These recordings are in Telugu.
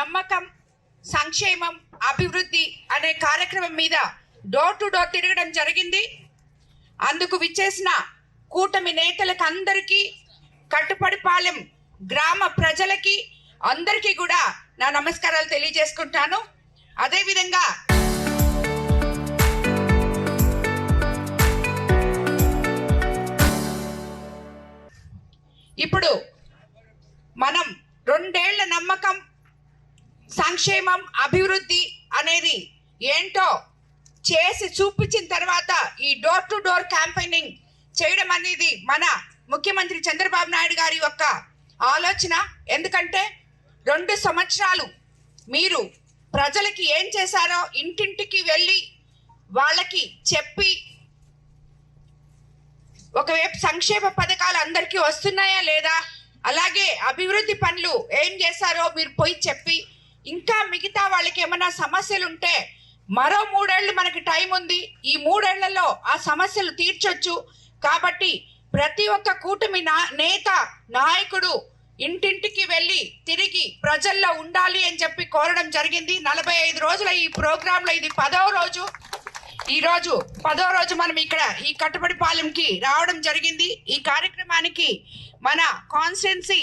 నమ్మకం సంక్షేమం అభివృద్ధి అనే కార్యక్రమం మీద డోర్ టు డోర్ తిరగడం జరిగింది. అందుకు విచ్చేసిన కూటమి నేతలకు అందరికీ, కట్టుపడిపాలెం గ్రామ ప్రజలకి అందరికీ కూడా నా నమస్కారాలు తెలియజేసుకుంటాను. అదేవిధంగా ఇప్పుడు మనం 2 ఏళ్ల నమ్మకం సంక్షేమం అభివృద్ధి అనేది ఏంటో చేసి చూపించిన తర్వాత ఈ డోర్ టు డోర్ క్యాంపెయినింగ్ చేయడం అనేది మన ముఖ్యమంత్రి చంద్రబాబు నాయుడు గారి యొక్క ఆలోచన. ఎందుకంటే 2 సంవత్సరాలు మీరు ప్రజలకి ఏం చేశారో ఇంటింటికి వెళ్ళి వాళ్ళకి చెప్పి, ఒకవైపు సంక్షేమ పథకాలు అందరికీ వస్తున్నాయా లేదా, అలాగే అభివృద్ధి పనులు ఏం చేశారో మీరు పోయి చెప్పి, ఇంకా మిగతా వాళ్ళకి ఏమైనా సమస్యలు ఉంటే మరో 3 ఏళ్ళు మనకి టైం ఉంది, ఈ 3 ఏళ్లలో ఆ సమస్యలు తీర్చొచ్చు. కాబట్టి ప్రతి ఒక్క కూటమి నేత నాయకుడు ఇంటింటికి వెళ్ళి తిరిగి ప్రజల్లో ఉండాలి అని చెప్పి కోరడం జరిగింది. 45 రోజుల ఈ ప్రోగ్రాంలో ఇది 10వ రోజు. ఈ రోజు 10వ రోజు మనం ఇక్కడ ఈ కట్టుబడిపాలెంకి రావడం జరిగింది. ఈ కార్యక్రమానికి మన కాన్స్టిట్యున్సీ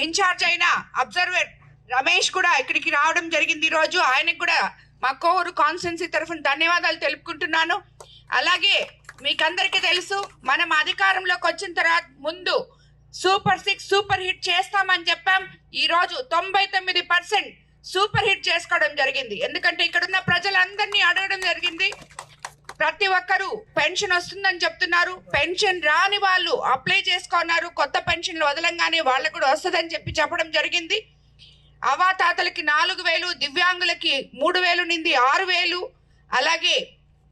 ఇన్ఛార్జ్ అయిన అబ్జర్వర్ రమేష్ కూడా ఇక్కడికి రావడం జరిగింది. ఈ రోజు ఆయనకు కూడా మా కోవూరు కాన్స్టిట్యున్సీ తరఫున ధన్యవాదాలు తెలుపుకుంటున్నాను. అలాగే మీకందరికీ తెలుసు, మనం అధికారంలోకి వచ్చిన తర్వాత ముందు సూపర్ 6 సూపర్ హిట్ చేస్తామని చెప్పాం. ఈ రోజు 99% సూపర్ హిట్ చేసుకోవడం జరిగింది. ఎందుకంటే ఇక్కడున్న ప్రజలందరినీ అడగడం జరిగింది. ప్రతి ఒక్కరూ పెన్షన్ వస్తుందని చెప్తున్నారు. పెన్షన్ రాని వాళ్ళు అప్లై చేసుకున్నారు. కొత్త పెన్షన్లు వదలంగానే వాళ్ళకు కూడా వస్తుందని చెప్పడం జరిగింది. అవాతాతలకి 4,000, దివ్యాంగులకి 3,000 నుండి 6,000, అలాగే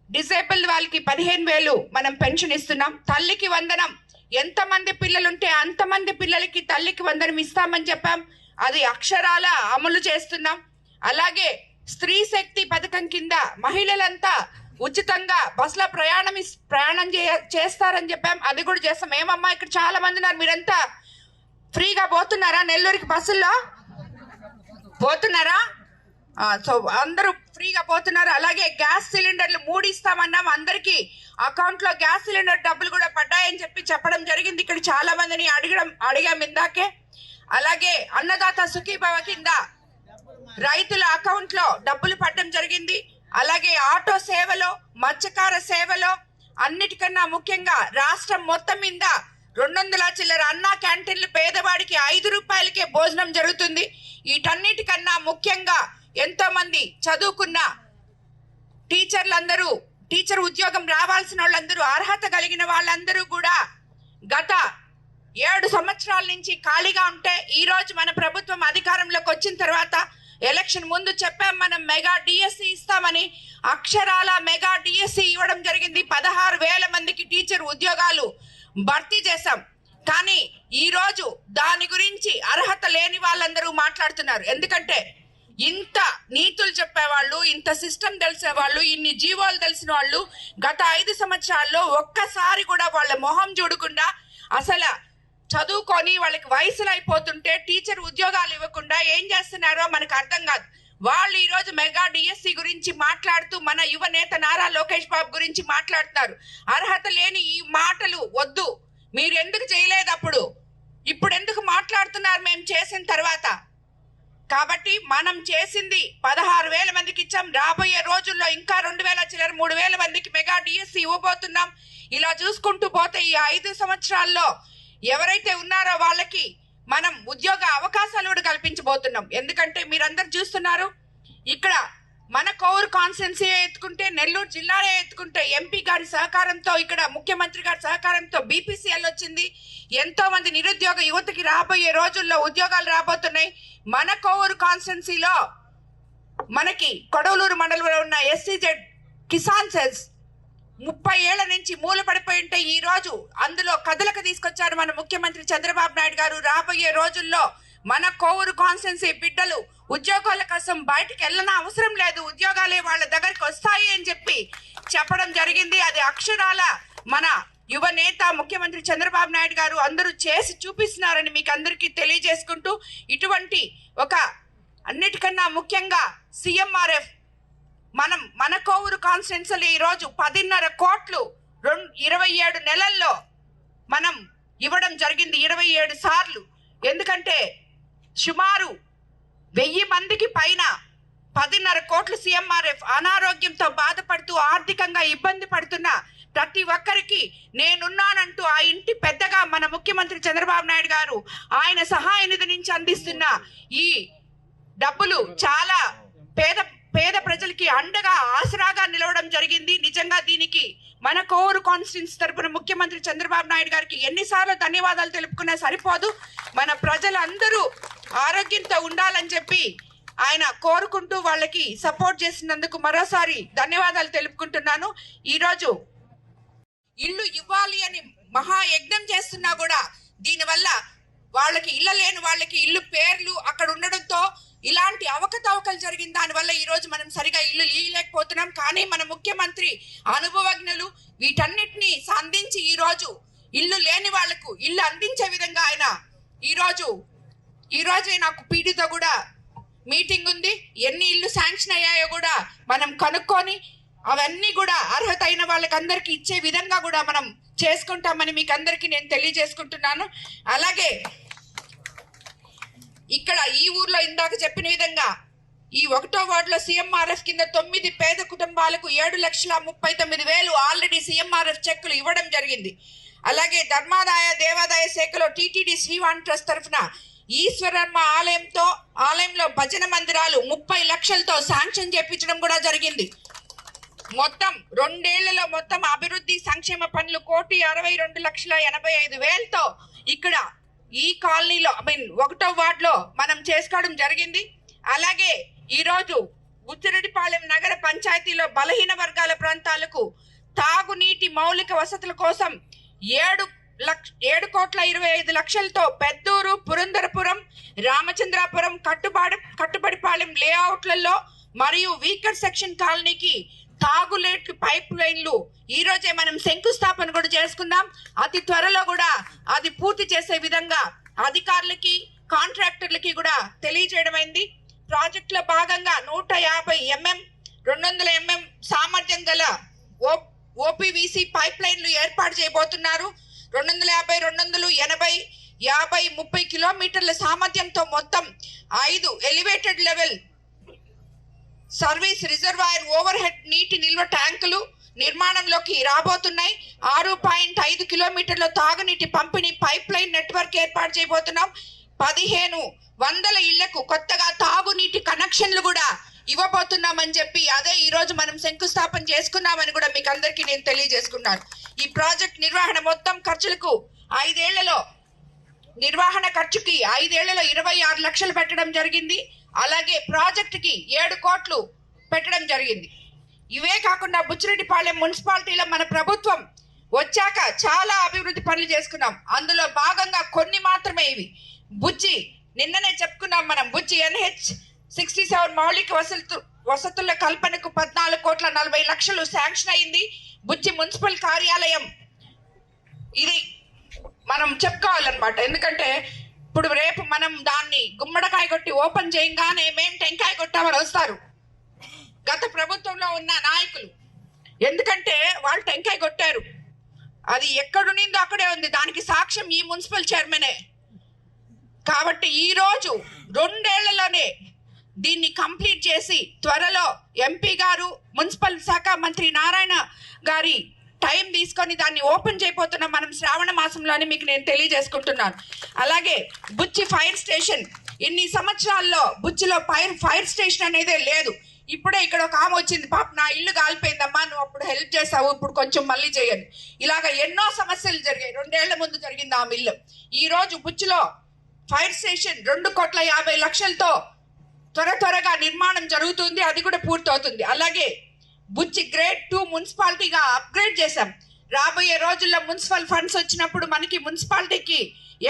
డిసేబుల్డ్ వాళ్ళకి 15,000 మనం పెన్షన్ ఇస్తున్నాం. తల్లికి వందనం, ఎంతమంది పిల్లలుంటే అంతమంది పిల్లలకి తల్లికి వందనం ఇస్తామని చెప్పాం. అది అక్షరాల అమలు చేస్తున్నాం. అలాగే స్త్రీ శక్తి పథకం కింద మహిళలంతా ఉచితంగా బస్సులో ప్రయాణం చేస్తారని చెప్పాం. అది కూడా చేస్తాం. ఏమమ్మా ఇక్కడ చాలా మంది ఉన్నారు, మీరంతా ఫ్రీగా పోతున్నారా? నెల్లూరుకి బస్సుల్లో పోతున్నారా? సో అందరూ ఫ్రీగా పోతున్నారు. అలాగే గ్యాస్ సిలిండర్లు 3 ఇస్తామన్నాం. అందరికీ అకౌంట్లో గ్యాస్ సిలిండర్ డబ్బులు కూడా పడ్డాయని చెప్పడం జరిగింది. ఇక్కడ చాలా మందిని అడిగాం ఇందాకే. అలాగే అన్నదాత సుఖీభవ కింద రైతుల అకౌంట్లో డబ్బులు పడడం జరిగింది. అలాగే ఆటో సేవలో, మత్స్యకార సేవలో, అన్నిటికన్నా ముఖ్యంగా రాష్ట్రం మొత్తం మీద 200 చిల్లర అన్నా క్యాంటీన్లు పేదవాడికి 5 రూపాయలకే భోజనం జరుగుతుంది. వీటన్నిటికన్నా ముఖ్యంగా ఎంతో మంది చదువుకున్న టీచర్లందరూ, టీచర్ ఉద్యోగం రావాల్సిన వాళ్ళందరూ, అర్హత కలిగిన వాళ్ళందరూ కూడా గత 7 సంవత్సరాల నుంచి ఖాళీగా ఉంటే ఈ రోజు మన ప్రభుత్వం అధికారంలోకి వచ్చిన తర్వాత ఎలక్షన్ ముందు చెప్పాం మనం మెగా డిఎస్సి ఇస్తామని. అక్షరాల మెగా డిఎస్సి ఇవ్వడం జరిగింది. 16,000 మందికి టీచర్ ఉద్యోగాలు భర్తీ చేశాం. కానీ ఈ రోజు దాని గురించి అర్హత లేని వాళ్ళందరూ మాట్లాడుతున్నారు. ఎందుకంటే ఇంత నీతులు చెప్పేవాళ్ళు, ఇంత సిస్టమ్ తెలిసేవాళ్ళు, ఇన్ని జీవోలు తెలిసిన వాళ్ళు గత 5 సంవత్సరాల్లో ఒక్కసారి కూడా వాళ్ళ మొహం చూడకుండా, అసలు చదువుకొని వాళ్ళకి వయసులు అయిపోతుంటే టీచర్ ఉద్యోగాలు ఇవ్వకుండా ఏం చేస్తున్నారో మనకు అర్థం కాదు. వాళ్ళు ఈరోజు మెగా డిఎస్సి గురించి మాట్లాడుతూ మన యువ నేత నారా లోకేష్ బాబు గురించి మాట్లాడుతున్నారు. అర్హత లేని ఈ మాటలు వద్దు. మీరు ఎందుకు చేయలేదు అప్పుడు? ఇప్పుడు ఎందుకు మాట్లాడుతున్నారు మేము చేసిన తర్వాత? కాబట్టి మనం చేసింది 16,000 మందికి ఇచ్చాం. రాబోయే రోజుల్లో ఇంకా 2,000 చిల్లర 3,000 మందికి మెగా డిఎస్సి ఇవ్వబోతున్నాం. ఇలా చూసుకుంటూ పోతే ఈ 5 సంవత్సరాల్లో ఎవరైతే ఉన్నారో వాళ్ళకి మనం ఉద్యోగ అవకాశాలు కూడా కల్పించబోతున్నాం. ఎందుకంటే మీరందరూ చూస్తున్నారు, ఇక్కడ మన కోవూరు కాన్స్టిట్యున్సీ ఎత్తుకుంటే, నెల్లూరు జిల్లానే ఎత్తుకుంటే ఎంపీ గారి సహకారంతో, ఇక్కడ ముఖ్యమంత్రి గారి సహకారంతో బీపీసీఎల్ వచ్చింది. ఎంతో మంది నిరుద్యోగ యువతకి రాబోయే రోజుల్లో ఉద్యోగాలు రాబోతున్నాయి. మన కోవూరు కాన్స్టిట్యున్సీలో మనకి కొడవలూరు మండలంలో ఉన్న ఎస్సీజెడ్ కిసాన్ సెల్స్ 30 ఏళ్ల నుంచి మూలపడిపోయి ఉంటే ఈ రోజు అందులో కథలకు తీసుకొచ్చారు మన ముఖ్యమంత్రి చంద్రబాబు నాయుడు గారు. రాబోయే రోజుల్లో మన కోవూరు కాన్స్టిట్యున్సీ బిడ్డలు ఉద్యోగాల కోసం బయటికి వెళ్ళన అవసరం లేదు, ఉద్యోగాలే వాళ్ళ దగ్గరికి వస్తాయి అని చెప్పడం జరిగింది. అది అక్షరాల మన యువ నేత ముఖ్యమంత్రి చంద్రబాబు నాయుడు గారు అందరూ చేసి చూపిస్తున్నారని మీకు అందరికీ తెలియజేసుకుంటూ, ఇటువంటి ఒక అన్నిటికన్నా ముఖ్యంగా CMRF మన కోవూరు కాన్స్టిట్యున్సీలో ఈరోజు 10.5 కోట్లు 27 నెలల్లో మనం ఇవ్వడం జరిగింది, 27 సార్లు. ఎందుకంటే సుమారు 1000 మందికి పైన 10.5 కోట్లు CMRF అనారోగ్యంతో బాధపడుతూ ఆర్థికంగా ఇబ్బంది పడుతున్న ప్రతి ఒక్కరికి నేనున్నానంటూ ఆ ఇంటి పెద్దగా మన ముఖ్యమంత్రి చంద్రబాబు నాయుడు గారు ఆయన సహాయ నిధి నుంచి అందిస్తున్న ఈ డబ్బులు చాలా పేద ప్రజలకి అండగా ఆసరాగా నిలవడం జరిగింది. నిజంగా దీనికి మన కోవూరు కాన్స్టిట్యున్సీ తరపున ముఖ్యమంత్రి చంద్రబాబు నాయుడు గారికి ఎన్నిసార్లు ధన్యవాదాలు తెలుపుకున్నా సరిపోదు. మన ప్రజలందరూ ఆరోగ్యంతో ఉండాలని చెప్పి ఆయన కోరుకుంటూ వాళ్ళకి సపోర్ట్ చేసినందుకు మరోసారి ధన్యవాదాలు తెలుపుకుంటున్నాను. ఈరోజు ఇల్లు ఇవ్వాలి అని మహాయజ్ఞం చేస్తున్నా కూడా దీనివల్ల వాళ్ళకి ఇళ్ళ లేని వాళ్ళకి ఇల్లు పేర్లు అక్కడ ఉండడంతో ఇలాంటి అవకతవకలు జరిగిన దానివల్ల ఈరోజు మనం సరిగా ఇల్లు ఇవ్వలేకపోతున్నాం. కానీ మన ముఖ్యమంత్రి అనుభవజ్ఞులు వీటన్నిటినీ సంధించి ఈరోజు ఇల్లు లేని వాళ్లకు ఇల్లు అందించే విధంగా ఆయన ఈరోజే నాకు పీడీతో కూడా మీటింగ్ ఉంది. ఎన్ని ఇల్లు శాంక్షన్ అయ్యాయో కూడా మనం కనుక్కొని అవన్నీ కూడా అర్హత అయిన వాళ్ళకందరికీ ఇచ్చే విధంగా కూడా మనం చేసుకుంటామని మీకు అందరికీ నేను తెలియజేసుకుంటున్నాను. అలాగే ఇక్కడ ఈ ఊర్లో ఇందాక చెప్పిన విధంగా ఈ 1వ వార్డులో CMRF కింద 9 పేద కుటుంబాలకు 7,39,000 ఆల్రెడీ CMRF చెక్కులు ఇవ్వడం జరిగింది. అలాగే ధర్మాదాయ దేవాదాయ శాఖలో TTD శ్రీవాణి ట్రస్ట్ తరఫున ఈశ్వరమ్మ ఆలయంలో భజన మందిరాలు 30 లక్షలతో శాంక్షన్ చేయించడం కూడా జరిగింది. మొత్తం 2 ఏళ్లలో మొత్తం అభివృద్ధి సంక్షేమ పనులు 1,62,85,000తో ఇక్కడ ఈ కాలనీలో 1వ వార్డులో మనం చేసుకోవడం జరిగింది. అలాగే ఈరోజు బుచ్చిరెడ్డిపాలెం నగర పంచాయతీలో బలహీన వర్గాల ప్రాంతాలకు తాగునీటి మౌలిక వసతుల కోసం 7,25,00,000తో పెద్దూరు, పురంధరపురం, రామచంద్రాపురం, కట్టుబడిపాలెం లేఅవుట్లలో మరియు వీకర్ సెక్షన్ కాలనీకి తాగులేట్లు పైప్ లైన్లు ఈ రోజే మనం శంకుస్థాపన కూడా చేసుకుందాం. అతి త్వరలో కూడా అది పూర్తి చేసే విధంగా అధికారులకి కాంట్రాక్టర్లకి కూడా తెలియజేయడమైంది. ప్రాజెక్టులో భాగంగా 150 mm 200 mm సామర్థ్యం గల OPVC పైప్ లైన్లు ఏర్పాటు చేయబోతున్నారు. 250, 280, 50, 30 కిలోమీటర్ల సామర్థ్యంతో మొత్తం 5 elevated level service reservoir over head నీటి నిల్వ ట్యాంకులు నిర్మాణంలోకి రాబోతున్నాయి. 6.5 కిలోమీటర్ల తాగునీటి పంపిణీ పైప్ లైన్ నెట్వర్క్ ఏర్పాటు చేయబోతున్నాం. 1,500 ఇళ్లకు కొత్తగా తాగునీటి కనెక్షన్లు కూడా ఇవ్వబోతున్నామని చెప్పి అదే ఈ రోజు మనం శంకుస్థాపన చేసుకున్నామని కూడా మీకు అందరికీ నేను తెలియజేసుకున్నాను. ఈ ప్రాజెక్ట్ నిర్వహణ మొత్తం ఖర్చులకు 5 ఏళ్లలో నిర్వహణ ఖర్చుకి 5 ఏళ్లలో 26 లక్షలు పెట్టడం జరిగింది. అలాగే ప్రాజెక్టుకి 7 కోట్లు పెట్టడం జరిగింది. ఇవే కాకుండా బుచ్చిరెడ్డిపాలెం మున్సిపాలిటీలో మన ప్రభుత్వం వచ్చాక చాలా అభివృద్ధి పనులు చేసుకున్నాం. అందులో భాగంగా కొన్ని మాత్రమే ఇవి. బుచ్చి నిన్ననే చెప్పుకున్నాం మనం. బుచ్చి NH67 మౌలిక వసతుల కల్పనకు 14,40,00,000 శాంక్షన్ అయింది. బుచ్చి మున్సిపల్ కార్యాలయం ఇది మనం చెప్పుకోవాలన్నమాట. ఎందుకంటే ఇప్పుడు రేపు మనం దాన్ని గుమ్మడికాయ కొట్టి ఓపెన్ చేయగానే మేము టెంకాయ కొట్టామని వస్తారు గత ప్రభుత్వంలో ఉన్న నాయకులు. ఎందుకంటే వాళ్ళు టెంకాయ కొట్టారు, అది ఎక్కడునిందో అక్కడే ఉంది, దానికి సాక్ష్యం ఈ మున్సిపల్ చైర్మనే. కాబట్టి ఈరోజు 2 ఏళ్లలోనే దీన్ని కంప్లీట్ చేసి త్వరలో ఎంపీ గారు మున్సిపల్ శాఖ మంత్రి నారాయణ గారి టైం తీసుకొని దాన్ని ఓపెన్ చేయబోతున్నాం మనం శ్రావణ మాసంలోని మీకు నేను తెలియజేసుకుంటున్నాను. అలాగే బుచ్చి ఫైర్ స్టేషన్, ఇన్ని సంవత్సరాల్లో బుచ్చిలో ఫైర్ స్టేషన్ అనేదే లేదు. ఇప్పుడే ఇక్కడ ఒక ఆమె వచ్చింది, పాప నా ఇల్లు కాలిపోయిందమ్మా, నువ్వు అప్పుడు హెల్ప్ చేసావు, ఇప్పుడు కొంచెం మళ్ళీ చేయండి. ఇలాగ ఎన్నో సమస్యలు జరిగాయి. 2 ఏళ్ల ముందు జరిగింది ఆ ఇల్లు. ఈ రోజు బుచ్చిలో ఫైర్ స్టేషన్ 2,50,00,000తో త్వరగా నిర్మాణం జరుగుతుంది, అది కూడా పూర్తవుతుంది. అలాగే బుచ్చి గ్రేడ్ 2 మున్సిపాలిటీగా అప్గ్రేడ్ చేశాం. రాబోయే రోజుల్లో మున్సిపల్ ఫండ్స్ వచ్చినప్పుడు మనకి మున్సిపాలిటీకి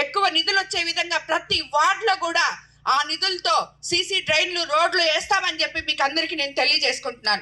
ఎక్కువ నిధులు వచ్చే విధంగా ప్రతి వార్డులో కూడా ఆ నిధులతో సీసీ డ్రైన్లు, రోడ్లు వేస్తామని చెప్పి మీకు అందరికీ నేను తెలియజేసుకుంటున్నాను.